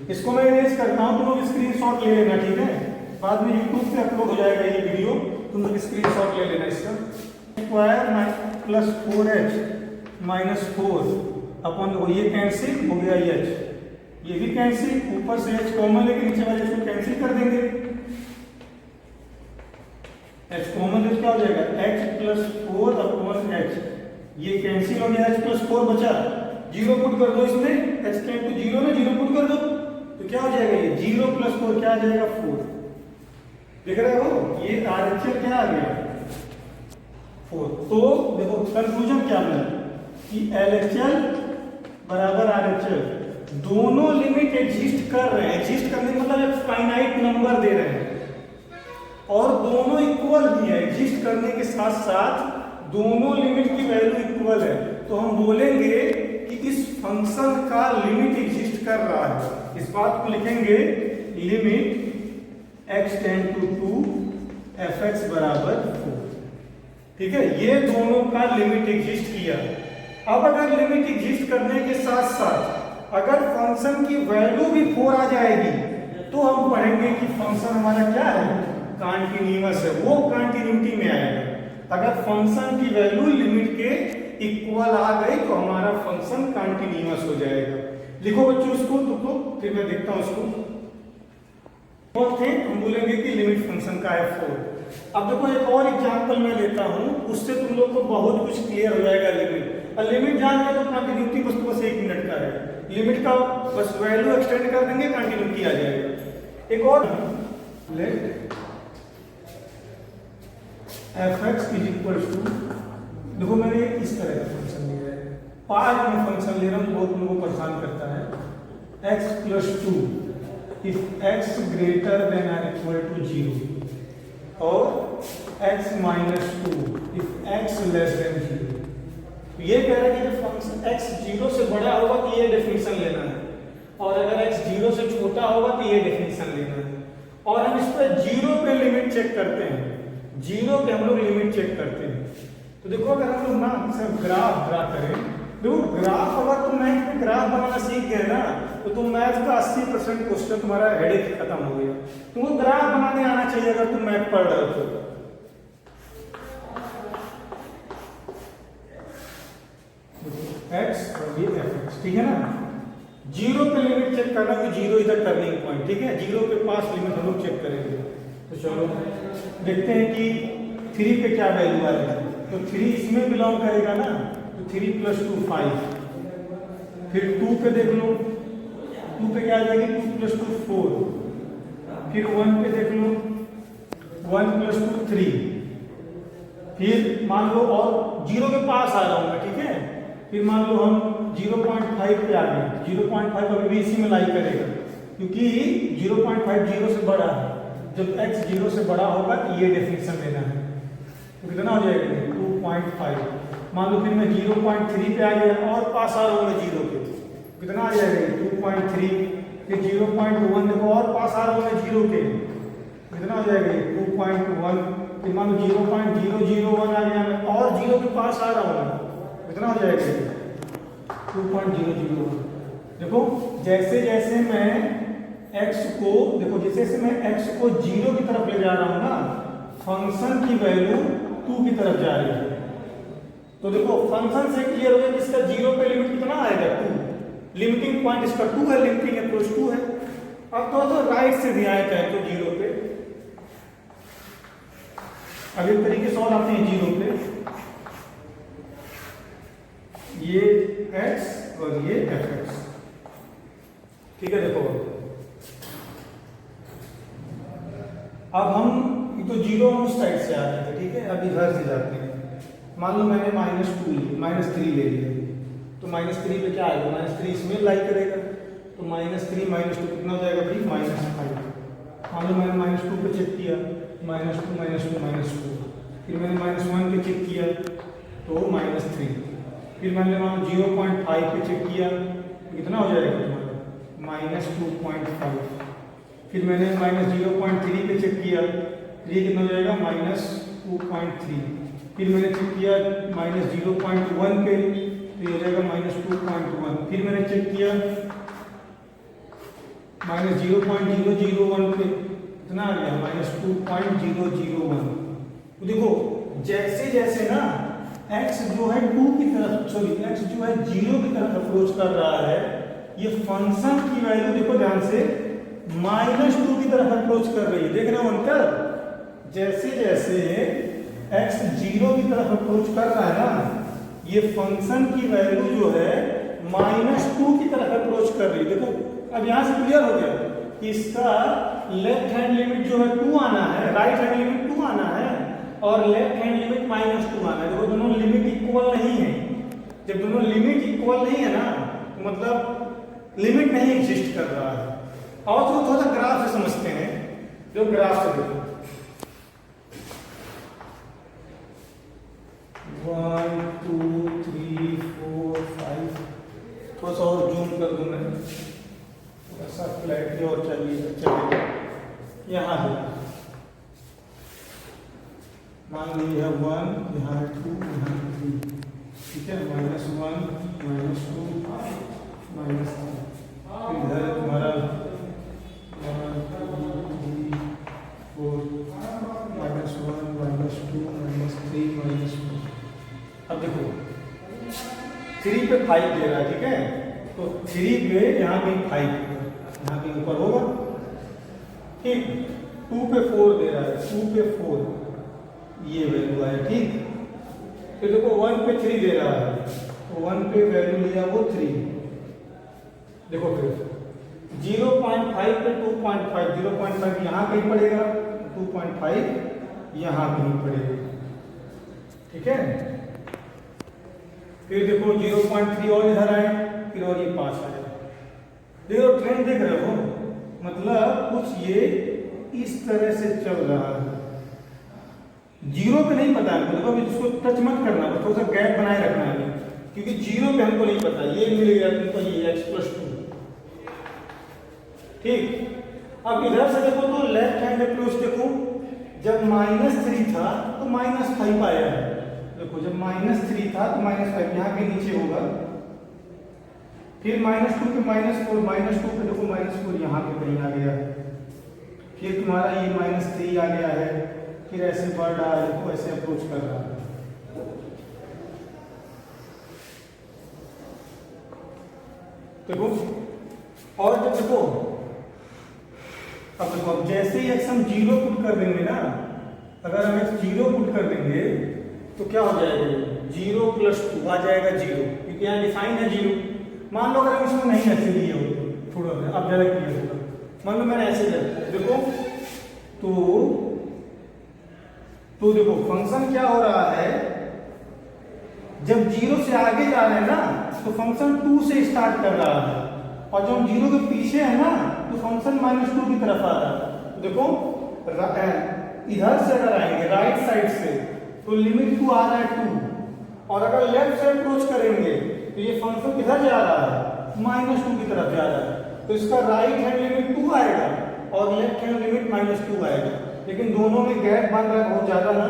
इसको मैं इरेज करता हूं, तुम लोग स्क्रीनशॉट ले लेना, ठीक है, बाद में YouTube पे अपलोड हो जाएगा ये वीडियो, तुम लोग स्क्रीनशॉट ले लेना इसका। Square plus 4h minus 4 upon, देखो ये कैंसिल हो गया, ये h ये भी कैंसिल, ऊपर से h कॉमन लेके नीचे वाले इसको कैंसिल कर देंगे, h कॉमन ले क्या हो जाएगा h प्लस 4 अपॉन h, ये कैंसिल हो गया, h प्लस 4 बचा, 0 पुट कर दो इसमें, h टेंड टू 0 में 0 पुट कर दो तो क्या हो जाएगा, ये 0 प्लस 4 क्या आ जाएगा 4, देख रहे हो, ये आरएचएल क्या आ गया 4। तो देखो कंक्लूजन क्या मिला कि एलएचएल बराबर आरएचएल, दोनों लिमिट एग्जिस्ट कर रहे हैं, एग्जिस्ट करने का मतलब एक फाइनाइट नंबर दे रहे हैं और दोनों इक्वल भी है, एग्जिस्ट करने के साथ साथ दोनों लिमिट की वैल्यू इक्वल है, तो हम बोलेंगे कि इस फंक्शन का लिमिट एग्जिस्ट कर रहा है। इस बात को लिखेंगे limit x tend to 2 fx बराबर 4, ठीक है, ये दोनों का लिमिट एग्जिस्ट किया। अब अगर लिमिट एग्जिस्ट करने के साथ साथ अगर फंक्शन की वैल्यू भी 4 आ जाएगी तो हम पढ़ेंगे कि फंक्शन हमारा क्या है, कॉन्टिन्यूअस है, वो कॉन्टिन्यूटी में आएगा। अगर फंक्शन की वैल्यू लिमिट के इक्वल आ गई तो हमारा फंक्शन कॉन्टिन्यूअस हो जाएगा। लिखो बच्चों इसको, तो फिर मैं देखता हूं इसको। हम बोलेंगे कि लिमिट फंक्शन का है 4। अब देखो एक और एग्जांपल मैं लेता हूं, उससे तुम लोग को बहुत कुछ क्लियर हो जाएगा। लिमिट जान के तो कॉन्टिन्यूटी बस 1 मिनट का है, लिमिट का बस वैल्यू एक्सटेंड कर देंगे, कॉन्टिन्यूटी आ जाएगा। एक और let fx is equal to, देखो मैंने इस तरह का फंक्शन लिया है, पार्ट में फंक्शन ले रहा हूं, बहुत लोगों को परेशान करता है, x plus 2 if x greater than और इक्वल टू 0। और x minus two if x less than zero. तो ये कह रहा है कि जब फंक्शन x 0 से बड़ा होगा तो ये डेफिनेशन लेना है, और अगर x 0 से छोटा होगा तो ये डेफिनेशन लेना है। और हम इस पर 0 पे लिमिट चेक करते हैं, 0 पे हम लोग लिमिट चेक करते हैं। तो देखो अगर हम लोग ना सिर्फ ग्राफ ड्रा करें, देखो ग्राफ अगर तुम मैथ में ग्राफ बनाना सीख गए ना तो तुम मैथ का 80% क्वेश्चन तुम्हारा हेडेक खत्म हो गया। तुमको ग्राफ बनाने आना चाहिए अगर तुम मैथ पढ़ रहे हो तो। एक्स और ये एफ एक्स, ठीक है ना। 0 पे लिमिट चेक करना कि 0 इधर टर्निंग पॉइंट, ठीक है। 0 के पास लिमिट हम लोग चेक करेंगे। तो चलो देखते हैं कि 3 पे क्या वैल्यू आएगी। तो 3 इसमें बिलोंग करेगा ना, तो 3 + 2 5। फिर 2 पे देख लो, 2 पे क्या आ जाएगी, 2 + 2 4। फिर 1 पे देख लो, 1 + 2 3। फिर मान लो और 0 के पास आ रहा हूं मैं, ठीक है। फिर मान लो हम 0.5 पे आ गए, 0.5 अभी भी इसी में लाई करेगा क्योंकि 0.5 0 से बड़ा है। जब x 0 से बड़ा होगा तो ये डेफिनेशन लेना है। तो कितना हो जाएगा, 2.5। मान लो फिर मैं 0.3 पे आ गया और पास आ रहा हूँ मैं 0 के, कितना आ जाएगा 2.3। फिर 0.1 देखो और पास आ रहा हूँ मैं 0 के, कितना हो जाएगा 2.1। फिर मान लो 0.001 आ गया मैं और 0 के पास आ रहा हूँ, कितना हो जाएगा 2.001। देखो जैसे जैसे मैं x को, देखो जैसे जैसे मैं x को 0 की तरफ ले जा रहा हूं ना, फंक्शन की वैल्यू 2 की तरफ जा रही है। तो देखो फंक्शन से क्लियर हो गया कि इसका 0 पे लिमिट कितना आएगा 2। लिमिटिंग पॉइंट इसका 2 है, लिमिटिंग अप्रोच 2 है। अब तो राइट से भी आए चाहे तो 0 पे, अब एक तरीके से और आते हैं 0 पे, ये x और ये fx, ठीक है। देखो अब हम तो 0 हम उस साइड से आ रहे थे, ठीक है। अब इधर से जाते हैं। मान लो मैंने -3 ले लिया, तो -3 पे क्या आएगा, -3 इसमें लाई करेगा, तो -3 -2 कितना हो जाएगा भाई, -5। मान लो मैंने -2 पे चेक किया, -2 -2 फिर मैंने -1 पे चेक किया तो -3। फिर मैंने 0.5 पे चेक किया तो कितना हो जाएगा तुम्हारा, -2.5। फिर मैंने -0.3 पे चेक किया, ये कितना हो जाएगा, -2.3। फिर मैंने चेक किया -0.1 पे, तो ये हो जाएगा -2.1। फिर मैंने चेक किया -0.001 पे, कितना आ गया, -2.001। तो देखो जैसे जैसे ना x जो है 2 की तरफ, सॉरी x जो है 0 की तरफ अप्रोच कर रहा है, ये फंक्शन की वैल्यू देखो ध्यान से -2 की तरफ अप्रोच कर रही है। देख रहे हो अंतर, जैसे जैसे x 0 की तरफ अप्रोच कर रहा है ना, ये फंक्शन की वैल्यू जो है -2 की तरफ अप्रोच कर रही है। देखो अब यहां से क्लियर हो गया कि इसका लेफ्ट हैंड लिमिट जो है 2 आना है, राइट हैंड लिमिट 2 आना है और लेफ्ट हैंड लिमिट -2 आना है। देखो दोनों लिमिट इक्वल नहीं है। जब दोनों लिमिट इक्वल नहीं है ना, मतलब लिमिट नहीं एग्जिस्ट कर रहा है। और तो थोड़ा सा ग्राफ से समझते हैं, जो ग्राफ से देखो 1 2 3 4 5, थोड़ा सा और जूम कर दूं मैं, थोड़ा सा क्लैरिटी और चलिए चलेगा। यहाँ है, मान लीजिए 1, यहाँ 2, यहाँ 3, ठीक है। -1 -2 -3, इधर तुम्हारा 1 2 3 4 -1 -2 -3 -4। अब देखो 3 पे 5 दे रहा है, ठीक है। तो 3 पे यहाँ कहीं 5, यहाँ कहीं ऊपर होगा, ठीक। 2 पे 4 दे रहा है, 2 पे 4 ये वैल्यू आया, ठीक। फिर देखो 1 पे 3 दे रहा है, तो 1 पे वैल्यू लिया वो 3। देखो फिर 0.5 पे 2.5, 0.5 यहाँ कहीं पड़ेगा, 2.5 यहाँ कहीं पड़ेगा, ठीक है। फिर देखो 0.3 और इधर आए, फिर और ये पास आए। देखो ट्रेंड देख रहे हो, मतलब कुछ ये इस तरह से चल रहा है। जीरो पे नहीं पता हमको, देखो अभी इसको टच मत करना, बस थोड़ा सा गैप बनाए रखना है अभी, क्योंकि जीरो पे हमको नहीं पता। ये मिल गया तुमको ये x+2, ठीक। अब इधर से देखो तो लेफ्ट हैंड अप्रोच देखो, जब -3 था तो -5 आया है। देखो जब -3 था तो -5 यहाँ के नीचे होगा, फिर -2 के -4, -2 पे देखो -4 यहाँ पे कहीं आ गया, फिर तुम्हारा ये -3 आ गया है, फिर ऐसे बढ़ रहा है, देखो ऐसे अप्रोच कर रहा है। देखो और जब देखो अब देखो जैसे ही x हम 0 पुट कर देंगे ना, अगर हम x 0 पुट कर देंगे तो क्या हो जाएगा, 0+2 आ जाएगा 0, क्योंकि यहाँ डिफाइन है 0। मान लो अगर हम इसमें नहीं ऐसे लिए हो थोड़ा, अब ज़्यादा क्लियर होगा। मान लो मैंने ऐसे लिया, देखो तो देखो फंक्शन क्या हो रहा है, जब 0 से आगे जा रहे हैं ना तो फंक्शन 2 से स्टार्ट कर रहा है, और जब 0 के पीछे है ना तो फंक्शन -2 की तरफ आ रहा है। तो देखो इधर से अगर आएंगे राइट साइड से तो लिमिट 2 आ रहा है 2, और अगर लेफ्ट से अप्रोच करेंगे तो ये फंक्शन किधर जा रहा है, -2 की तरफ जा रहा है। तो इसका राइट हैंड लिमिट 2 आएगा और लेफ्ट हैंड लिमिट -2 आएगा, लेकिन दोनों में गैप बन रहा है बहुत ज्यादा ना,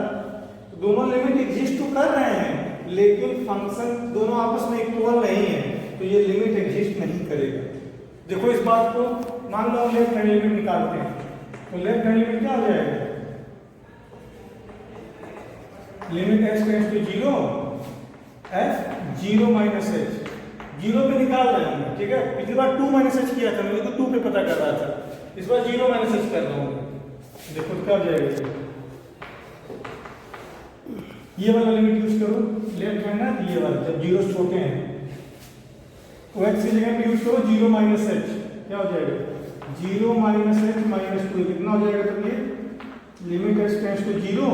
तो दोनों लिमिट एग्जिस्ट तो कर रहे हैं लेकिन फंक्शन दोनों आपस में इक्वल नहीं है, तो ये लिमिट एग्जिस्ट नहीं करेगा। देखो इस बात को, मान लो लेफ्ट हैंड लिमिट निकालते हैं तो लेफ्ट हैंड लिमिट क्या हो जाएगा, limit x tends to 0 f 0 - h, 0 पे निकाल रहे हैं, ठीक है। पिछली बार 2 - h किया था, मैंने तो 2 पे पता कर रहा था, इस बार 0 - h कर रहा हूँ। देखो तो क्या हो जाएगा, ये वाला लिमिट यूज करो, लेफ्ट हैंड ना ये वाला, जब 0 छोटे हैं तो x की जगह पे यूज करो 0 - h, क्या हो जाएगा 0 - h -2, कितना हो जाएगा, तो ये limit x tends to 0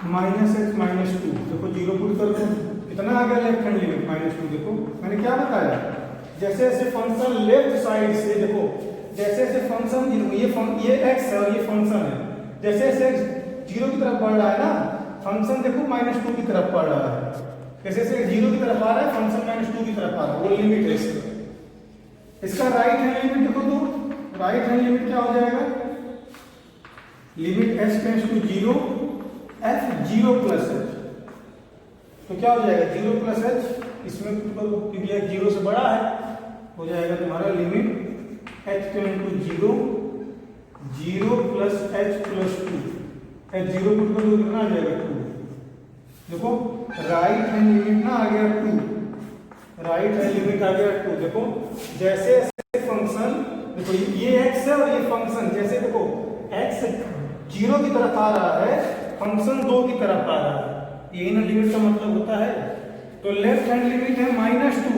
-h -2, देखो 0 पुट कर दो, कितना आ गया लेफ्ट हैंड लिमिट -2। देखो मैंने क्या बताया, जैसे जैसे फंक्शन लेफ्ट साइड से, देखो जैसे जैसे फंक्शन ये x है और ये फंक्शन है, जैसे जैसे 0 की तरफ बढ़ रहा है ना, फंक्शन देखो -2 की तरफ बढ़ रहा है, जैसे जैसे 0 की तरफ आ रहा है फंक्शन -2 की तरफ आ रहा है, वो लिमिट है इसका राइट हैंड लिमिट देखो, तो राइट हैंड लिमिट क्या हो जाएगा, limit h tends to 0 f 0+h, तो क्या हो जाएगा 0+h, इसमें क्योंकि h 0 से बड़ा है, हो जाएगा तुम्हारा limit h tends to 0 0+h+2, h 0 put कर दो कितना आ जाएगा 2। देखो राइट हैंड लिमिट ना आ गया 2, राइट हैंड लिमिट आ गया 2। देखो जैसे ऐसे फंक्शन, देखो ये x है और ये फंक्शन, जैसे देखो x 0 की तरफ आ रहा है, फंक्शन 2 की तरफ आ रहा है, यही ना लिमिट का मतलब होता है। तो लेफ्ट हैंड लिमिट है -2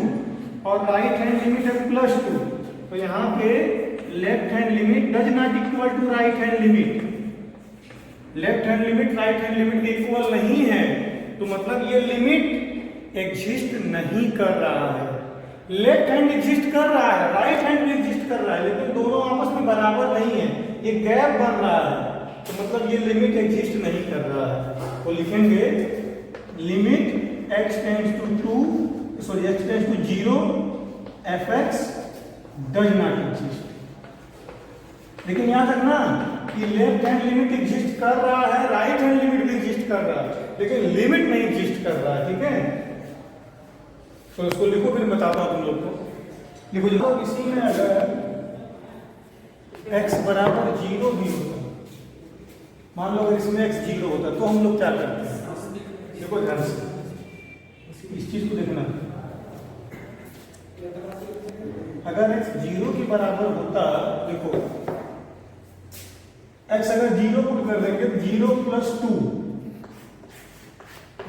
और राइट हैंड लिमिट है +2, तो यहाँ पे left hand limit does not equal to right hand limit, left hand limit right hand limit के इक्वल नहीं है, तो मतलब ये लिमिट एग्जिस्ट नहीं कर रहा है। लेफ्ट हैंड एग्जिस्ट कर रहा है, राइट हैंड भी एग्जिस्ट कर रहा है, लेकिन दोनों आपस में बराबर नहीं है, ये गैप बन रहा है, तो मतलब ये लिमिट एग्जिस्ट नहीं कर रहा है। तो लिखेंगे limit x tends to 2, sorry x tends to 0 fx does not exist. लेकिन याद रखना कि लेफ्ट हैंड लिमिट एग्जिस्ट कर रहा है, राइट हैंड लिमिट भी एग्जिस्ट कर रहा है, लेकिन लिमिट नहीं एग्जिस्ट कर रहा है, ठीक है। तो इसको लिखो, फिर बताता हूं तुम लोग को। लिखो इसी में अगर x बराबर 0 भी होता, मान लो अगर इसमें x 0 होता तो हम लोग क्या करते हैं, देखो ध्यान से इस चीज को देखना, अगर x 0 के बराबर होता, देखो x अगर 0 पुट कर देंगे 0+2,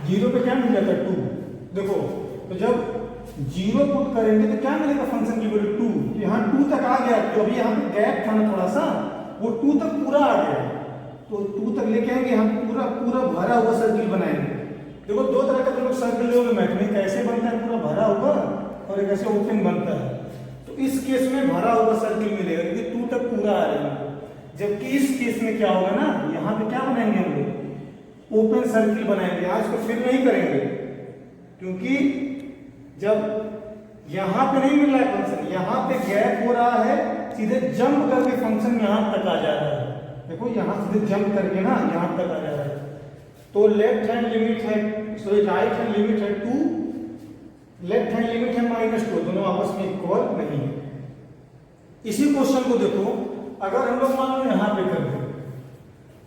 0 पे क्या मिल जाता है 2। देखो तो जब 0 पुट करेंगे तो क्या मिलेगा, फंक्शन की वैल्यू 2, तो यहाँ 2 तक आ गया, तो अभी यहाँ पे गैप था ना थोड़ा सा, वो 2 तक पूरा आ गया, तो 2 तक लेके आएंगे हम, पूरा पूरा भरा हुआ सर्किल बनाएंगे। देखो दो तरह का तुम लोग सर्किल लोगे मैथ में, कैसे बनता है पूरा भरा हुआ और एक ऐसे ओपन बनता है, तो इस केस में भरा हुआ सर्किल मिलेगा क्योंकि 2 तक पूरा आ रहा है। जबकि इस केस में क्या होगा ना, यहाँ पे क्या बनाएंगे हम लोग, ओपन सर्किल बनाएंगे। आज को फिर नहीं करेंगे, क्योंकि जब यहाँ पे नहीं मिल रहा है फंक्शन, यहाँ पे गैप हो रहा है, सीधे जंप करके फंक्शन यहाँ तक आ जा रहा है। देखो यहाँ सीधे जंप करके ना यहाँ तक आ जा रहा है। तो लेफ्ट हैंड लिमिट है, सॉरी राइट हैंड लिमिट है 2, लेफ्ट हैंड लिमिट है -2, दोनों आपस में इक्वल नहीं है। इसी क्वेश्चन को देखो, अगर हम लोग मान लो यहाँ पे कर दें,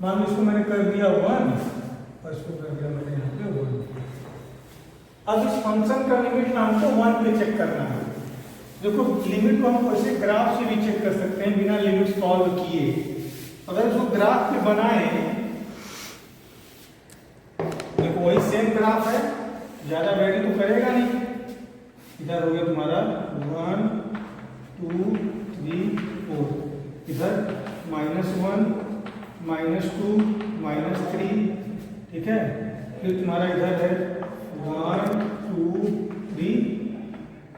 मान लो इसको मैंने कर दिया 1 और इसको कर दिया मैंने यहाँ पे 1। अब इस फंक्शन का लिमिट ना हमको 1 पे चेक करना है। देखो लिमिट को हम ऐसे ग्राफ से भी चेक कर सकते हैं बिना लिमिट सॉल्व किए। अगर इसको ग्राफ पे बनाए, देखो वही सेम ग्राफ है, ज्यादा वैरी तो करेगा नहीं। इधर हो गया तुम्हारा 1 2 3 4, इधर -1 -2 -3, ठीक है। फिर तुम्हारा इधर है 1 2 3,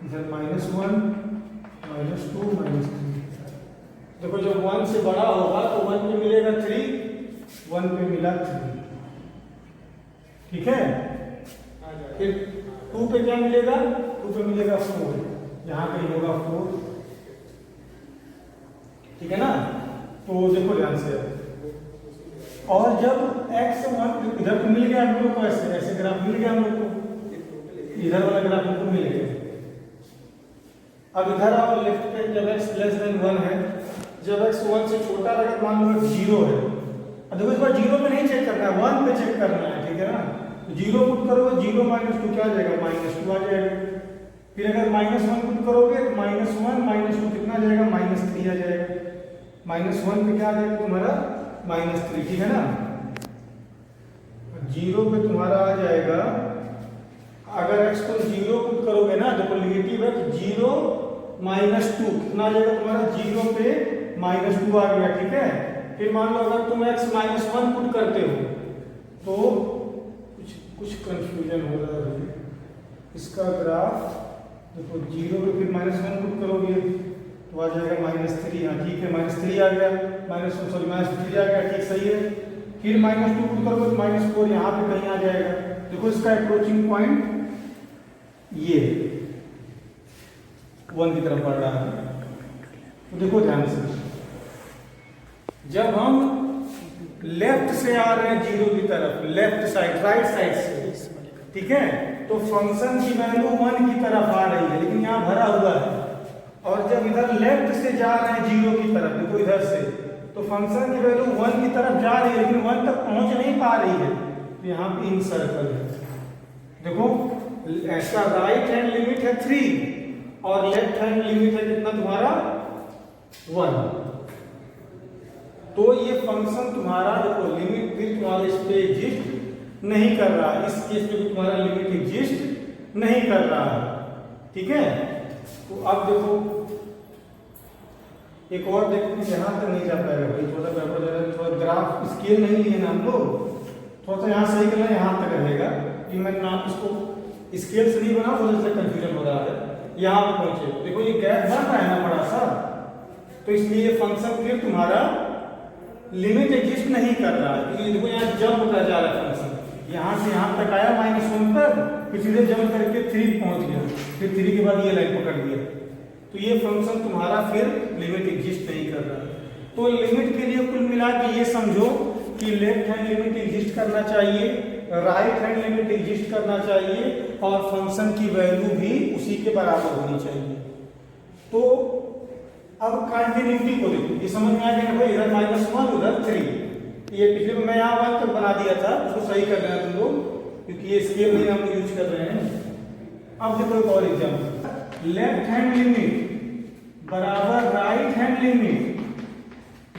इधर -1 -2 -3। देखो जब 1 से बड़ा होगा तो 1 पे मिलेगा 3, 1 पे मिला 3, ठीक है। फिर 2 पे क्या मिलेगा, 2 पे मिलेगा 4, यहाँ पे होगा 4, ठीक है ना। तो देखो ध्यान से, और जब x1 इधर तो मिल गया हम लोग को, ऐसे ऐसे ग्राफ मिल गया हम लोग को, इधर वाला ग्राफ हमको मिल गया। अब इधर आओ लेफ्ट पे, जब x <1 है, जब x 1 से छोटा रहेगा, मान लो 0 है। अब देखो इस बार 0 पे नहीं चेक करना है, 1 पे चेक करना है, ठीक है ना। तो 0 पुट करोगे, 0 -2 क्या आ जाएगा, -2 आ जाएगा। फिर अगर -1 पुट करोगे तो -1 -2 कितना आ जाएगा, -3 आ जाएगा। -1 पे क्या आ जाएगा तुम्हारा, -3, ठीक है ना। 0 पे तुम्हारा आ जाएगा, अगर x को 0 पुट करोगे ना, देखो नेगेटिव है, तो 0 -2 कितना आ जाएगा तुम्हारा, 0 पे -2 आ गया, ठीक है। फिर मान लो अगर तुम x -1 पुट करते हो तो कुछ कंफ्यूजन हो रहा है इसका ग्राफ। देखो 0 पे फिर -1 पुट करोगे तो आ जाएगा -3, हाँ ठीक है, -3 आ गया, -3 आ गया, ठीक सही है। फिर -2 पुट करोगे तो -4 यहाँ पे कहीं आ जाएगा। देखो इसका अप्रोचिंग पॉइंट ये 1 की तरफ बढ़ रहा है। तो देखो ध्यान से, जब हम लेफ्ट से आ रहे हैं 0 की तरफ, लेफ्ट साइड, राइट साइड से, ठीक है, तो फंक्शन की वैल्यू 1 की तरफ आ रही है, लेकिन यहाँ भरा हुआ है। और जब इधर लेफ्ट से जा रहे हैं 0 की तरफ, देखो इधर से, तो फंक्शन की वैल्यू 1 की तरफ जा रही है, लेकिन 1 तक पहुंच नहीं पा रही है। तो यहाँ पे इन सर्कल है, देखो ऐसा राइट हैंड लिमिट है 3 और लेफ्ट हैंड लिमिट है कितना तुम्हारा 1। तो ये फंक्शन तुम्हारा, देखो लिमिट भी तुम्हारा इस पे एग्जिस्ट नहीं कर रहा है, इस केस में भी तुम्हारा लिमिट एग्जिस्ट नहीं कर रहा है, ठीक है। तो अब देखो एक और देखो, यहाँ तक नहीं जा पाएगा भाई, थोड़ा पेपर जरा, थोड़ा ग्राफ स्केल नहीं लिए ना हम लोग, थोड़ा सा यहाँ सही करना, यहाँ तक रहेगा कि मैं नाम इसको स्केल से नहीं बना, वजह से कंफ्यूजन हो रहा है। यहाँ पे पहुंचे, देखो ये गैप बन रहा है ना बड़ा सा, तो इसलिए फंक्शन फिर तुम्हारा लिमिट एग्जिस्ट नहीं कर रहा है, क्योंकि देखो यहाँ जंप कर जा रहा है फंक्शन, यहाँ से यहाँ तक आया -1 पर, फिर सीधे जंप करके 3 पहुंच गया, फिर 3 के बाद ये लाइन पकड़ लिया। तो ये फंक्शन तुम्हारा फिर लिमिट एग्जिस्ट नहीं कर रहा है। तो लिमिट के लिए कुल मिला के ये समझो कि लेफ्ट हैंड लिमिट एग्जिस्ट करना चाहिए, राइट हैंड लिमिट एग्जिस्ट करना चाहिए, और फंक्शन की वैल्यू भी उसी के बराबर होनी चाहिए। तो अब कंटिन्यूटी को देखो, ये समझ में आ गया ना भाई, इधर -1 उधर 3, ये पिछले में मैं यहाँ 1 तक बना दिया था, उसको सही कर लेना तुम लोग, क्योंकि ये स्केल नहीं हम यूज कर रहे हैं। अब देखो एक और एग्जाम्पल, लेफ्ट हैंड लिमिट बराबर राइट हैंड लिमिट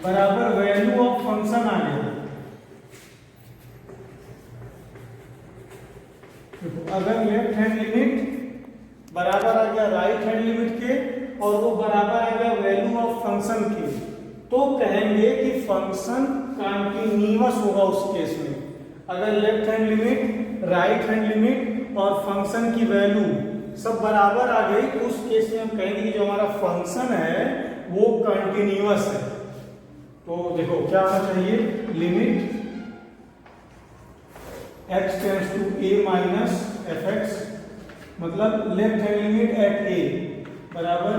बराबर वैल्यू ऑफ फंक्शन आ गया। अगर लेफ्ट हैंड लिमिट बराबर आ गया राइट हैंड लिमिट के, और वो बराबर आ गया वैल्यू ऑफ फंक्शन की, तो कहेंगे कि फंक्शन कंटिन्यूअस होगा उस केस में। अगर left hand limit, right hand limit और फंक्शन की वैल्यू सब बराबर आ गई, तो उस केस में हम कहेंगे कि जो हमारा फंक्शन है वो कंटिन्यूअस है। तो देखो क्या होना चाहिए, limit x tends to a minus fx, मतलब left hand limit at a बराबर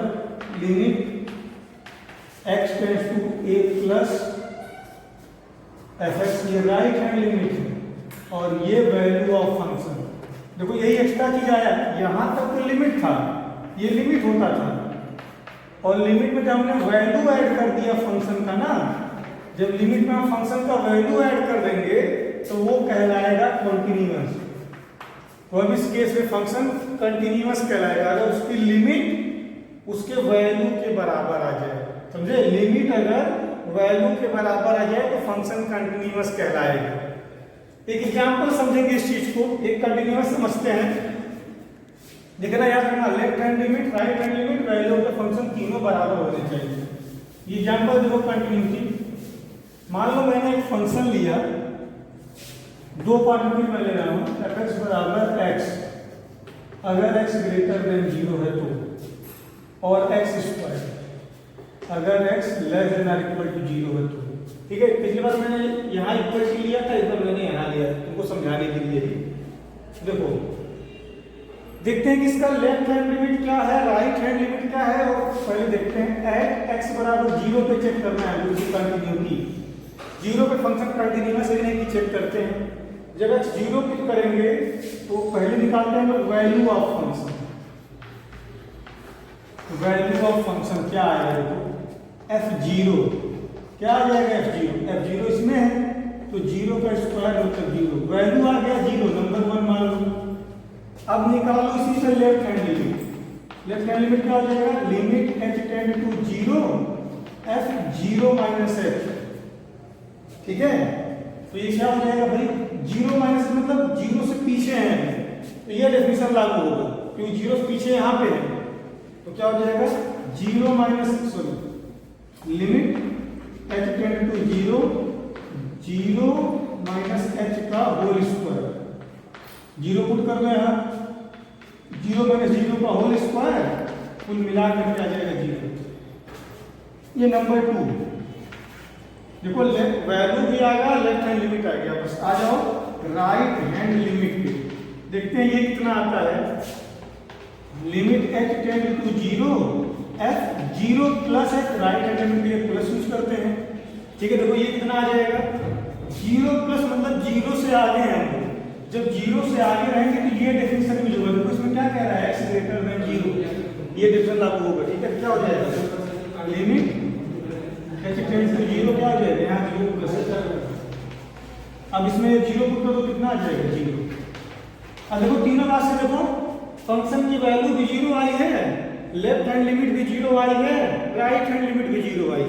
limit x tends to a plus fx, ये राइट हैंड लिमिट है और ये वैल्यू ऑफ फंक्शन। देखो यही एक्स्ट्रा चीज आया, यहां तक तो लिमिट था, ये लिमिट होता था और लिमिट में जब हमने वैल्यू ऐड कर दिया फंक्शन का ना, जब लिमिट में हम फंक्शन का वैल्यू ऐड कर देंगे तो वो कहलाएगा कंटीन्यूअस। तो अब इस केस में फंक्शन कंटीन्यूअस कहलाएगा अगर उसकी लिमिट उसके वैल्यू के बराबर आ जाए। समझे, लिमिट अगर वैल्यू के बराबर आ जाए तो फंक्शन कंटीन्यूअस कहलाएगा। एक एग्जांपल समझेंगे इस चीज को, एक कंटीन्यूअस समझते हैं। देखना याद रखना, left hand limit, right hand limit, value of the function तीनों बराबर होने चाहिए। ये एग्जांपल देखो कंटिन्यूटी। मान लो मैंने एक फंक्शन लिया, दो पार्ट में मैं ले रहा हूं, fx बराबर x, अगर x ग्रेटर देन 0 है तो, और x स्क्वायर अगर x लेस देन और इक्वल टू 0 है तो। ठीक है, पिछली बार मैंने यहाँ इक्वल टू लिया था, इस बार मैंने यहाँ लिया तुमको समझाने के लिए ही। देखो देखते हैं कि इसका लेफ्ट हैंड लिमिट क्या है, राइट हैंड लिमिट क्या है, और पहले देखते हैं एट x बराबर 0 पे चेक करना है उसकी कंटिन्यूटी। 0 पे फंक्शन कंटिन्यूअस है नहीं चेक करते हैं। जब x 0 पे करेंगे तो पहले निकालते हैं लोग value of function. Value of function क्या आएगा, देखो f0 क्या आ जाएगा, f0 इसमें है तो 0 का स्क्वायर मतलब 0, वैल्यू आ गया 0, नंबर 1 मान लो। अब निकालो इसी से left hand limit. Left hand limit क्या हो जाएगा, limit h tend to 0 f0 minus h। ठीक है, तो ये क्या हो जाएगा भाई, 0 माइनस मतलब 0 से पीछे है, तो ये डेफिनेशन लागू होगा क्योंकि 0 से पीछे यहाँ पे है। तो क्या हो जाएगा 0 minus limit h tend to 0 minus h का होल स्क्वायर। 0 पुट कर दो यहाँ, 0 माइनस 0 का होल स्क्वायर, कुल मिला करके आ जाएगा 0। ये नंबर 2। देखो वैल्यू भी आ गया, लेफ्ट हैंड लिमिट आ गया। बस आ जाओ राइट हैंड लिमिट पे, देखते हैं ये कितना आता है। Limit h tend to 0 f0 plus h, right hand limit के लिए प्लस यूज करते हैं। ठीक है, देखो ये कितना आ जाएगा, 0 प्लस मतलब 0 से आगे हैं। जब 0 से आगे रहेंगे तो ये डेफिनेशन भी होगा। देखो इसमें क्या कह रहा है, x ग्रेटर देन 0, ये डेफिनेशन लागू होगा। ठीक है, क्या हो जाएगा, लिमिट h टेंड्स टू 0 क्या हो जाएगा, यहाँ 0 प्लस। अब इसमें 0 पुट कर दो, कितना आ जाएगा 0। अब देखो तीनों बात से देखो, फंक्शन की वैल्यू भी 0 आई है, लेफ्ट हैंड लिमिट भी 0 आई है, राइट हैंड लिमिट भी 0 आई है।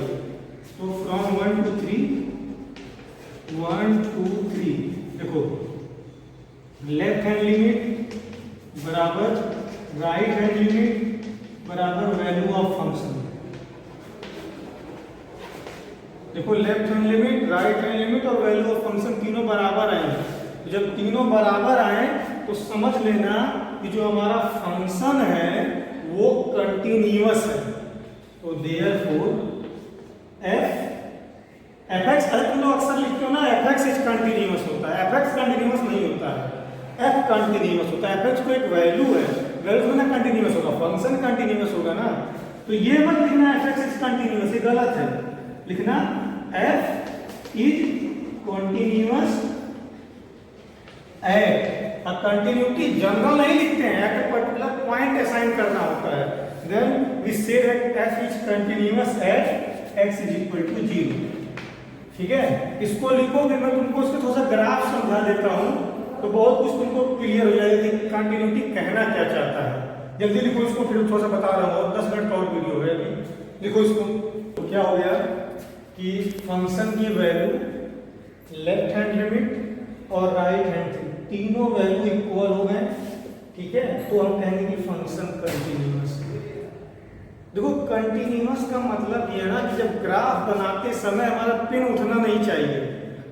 तो फ्रॉम 1 to 3 देखो लेफ्ट हैंड लिमिट बराबर राइट हैंड लिमिट बराबर वैल्यू ऑफ फंक्शन। देखो left hand limit, right hand limit और वैल्यू ऑफ फंक्शन तीनों बराबर आए। तो जब तीनों बराबर आए तो समझ लेना कि जो हमारा फंक्शन है वो कंटिन्यूअस है। तो देयरफॉर fx, अरे तुम लोग अक्सर लिखते हो ना fx इज कंटिन्यूअस होता है, fx कंटिन्यूअस नहीं होता है, f कंटिन्यूअस होता है। fx को एक वैल्यू है, वैल्यू ना कंटिन्यूअस होगा, फंक्शन कंटिन्यूअस होगा ना। तो ये मत लिखना fx इज कंटिन्यूअस, ये गलत है। लिखना f is continuous at a continuity. General नहीं लिखते हैं, at a particular point assign करना होता है। Then we say that f is continuous at x is equal to 0। ठीक है, इसको लिखो, फिर मैं तुमको इसका थोड़ा सा ग्राफ समझा देता हूं तो बहुत कुछ तुमको क्लियर हो जाएगा कि कंटिन्यूटी कहना क्या चाहता है। जल्दी लिखो इसको, फिर थोड़ा सा बता रहा हूँ, 10 मिनट का और वीडियो है अभी। लिखो इसको। तो क्या हो गया कि फंक्शन की वैल्यू लेफ्ट हैंड लिमिट और राइट हैंड तीनों वैल्यू इक्वल हो गए। ठीक है, तो हम कहेंगे कि फंक्शन कंटिन्यूअस। देखो कंटिन्यूअस का मतलब ये है ना कि जब ग्राफ बनाते समय हमारा पेन उठना नहीं चाहिए।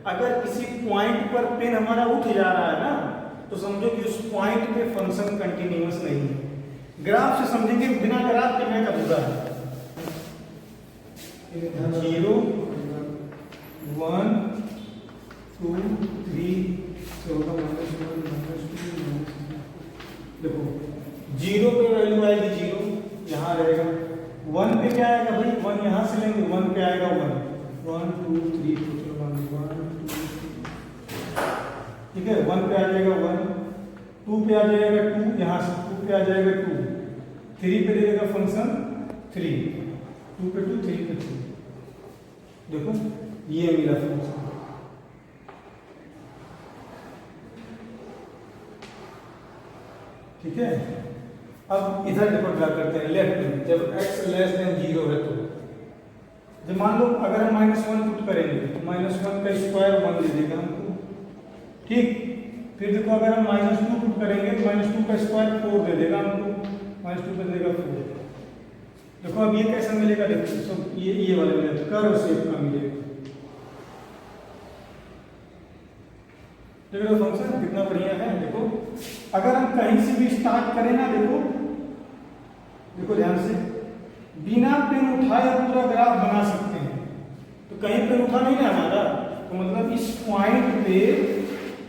अगर किसी पॉइंट पर पेन हमारा उठ जा रहा है ना तो समझो कि उस पॉइंट पे फंक्शन कंटिन्यूअस नहीं है। ग्राफ से समझेंगे, बिना ग्राफ के मैं अधूरा है। 0 1 2 3 से होगा -1 -2 देखो 0 पे वैल्यू आएगी 0, यहाँ रहेगा 1 पे क्या आएगा भाई 1 यहाँ से लेंगे 1 पे आएगा 1 1 2 3 1 1 2 ठीक है 1 पे आ जाएगा 1 2 पे आ जाएगा 2 यहाँ से 2 पे आ जाएगा 2 3 पे देगा फंक्शन 3 2 पे 2 3 पे 3 देखो ये मिला फंक्शन। ठीक है अब इधर देखो ड्रा करते हैं लेफ्ट में जब x लेस देन 0 है तो जब मान लो अगर हम -1 पुट करेंगे तो -1 का स्क्वायर 1 दे देगा हमको। ठीक फिर देखो अगर हम -2 पुट करेंगे तो -2 का स्क्वायर 4 दे देगा हमको -2 पे देगा 4। देखो अब ये कैसा मिलेगा देखो सब ये वाला मिलेगा कर्व शेप का मिलेगा। देखो फंक्शन कितना बढ़िया है। देखो अगर हम कहीं से भी स्टार्ट करें ना देखो ध्यान से बिना पेन उठाए पूरा ग्राफ बना सकते हैं। तो कहीं पेन उठा नहीं ना हमारा तो मतलब इस पॉइंट पे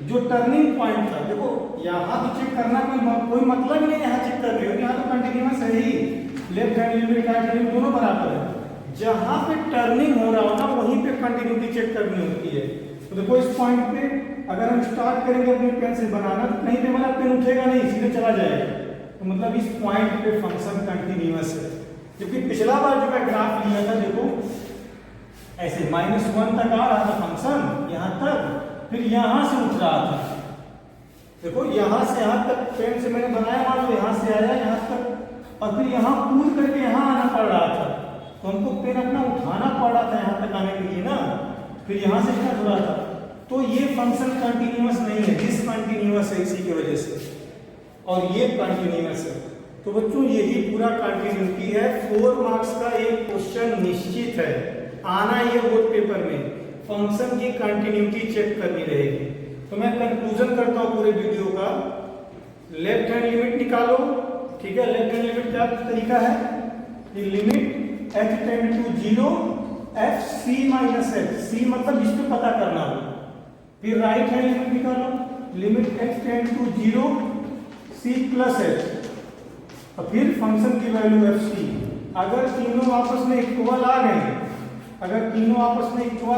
जो टर्निंग पॉइंट था देखो यहाँ तो चेक करना कोई मतलब नहीं यहाँ चेक कर रहे हो यहाँ तो कंटिन्यूअस है ही left hand limit right hand limit दोनों बराबर है। जहाँ पे टर्निंग हो रहा हो ना वहीं पे कंटिन्यूटी चेक करनी होती है। तो देखो इस पॉइंट पे अगर हम स्टार्ट करेंगे अपने पेन से बनाना तो कहीं पे वाला पेन उठेगा नहीं सीधे चला जाएगा। तो मतलब इस पॉइंट पे फंक्शन कंटिन्यूअस है। जबकि पिछला बार जो मैं ग्राफ लिया था देखो ऐसे -1 तक आ रहा था फंक्शन यहाँ तक फिर यहाँ से उठ रहा था। देखो यहाँ से यहाँ तक पेन से मैंने बनाया मान लो यहाँ से आया यहाँ तक और फिर यहाँ कूद करके यहाँ आना पड़ रहा था। तो हमको पेन अपना उठाना पड़ रहा था यहाँ तक आने के लिए ना फिर यहाँ से स्टार्ट हो रहा था। तो ये फंक्शन कंटिन्यूअस नहीं है डिसकंटिन्यूअस है इसी की वजह से और ये कंटिन्यूअस है। तो बच्चों यही पूरा कंटिन्यूटी है। 4 मार्क्स का एक क्वेश्चन निश्चित है आना ये बोर्ड पेपर में फंक्शन की कंटिन्यूटी चेक करनी रहेगी। तो मैं कंक्लूजन करता हूँ पूरे वीडियो का। लेफ्ट हैंड लिमिट निकालो। ठीक है लेफ्ट हैंड लिमिट क्या तरीका है कि limit h tend to 0 f c minus h c मतलब इस पे पता करना हो। फिर राइट हैंड लिमिट निकालो limit h tend to 0 c plus h और फिर फंक्शन की वैल्यू एफ सी। अगर तीनों आपस में इक्वल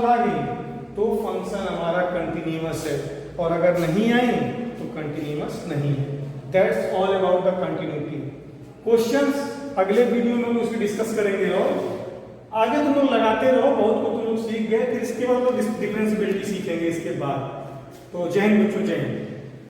आ गए तो फंक्शन हमारा कंटिन्यूअस है और अगर नहीं आई तो कंटिन्यूअस नहीं है। That's all about the continuity. Questions अगले वीडियो में उसको डिस्कस करेंगे और आगे तुम लोग लगाते रहो बहुत को तुम लोग सीख गए। फिर इसके बाद लोग डिफरेंशिएबिलिटी सीखेंगे इसके बाद। तो जय हिंद बच्चों जय हिंद।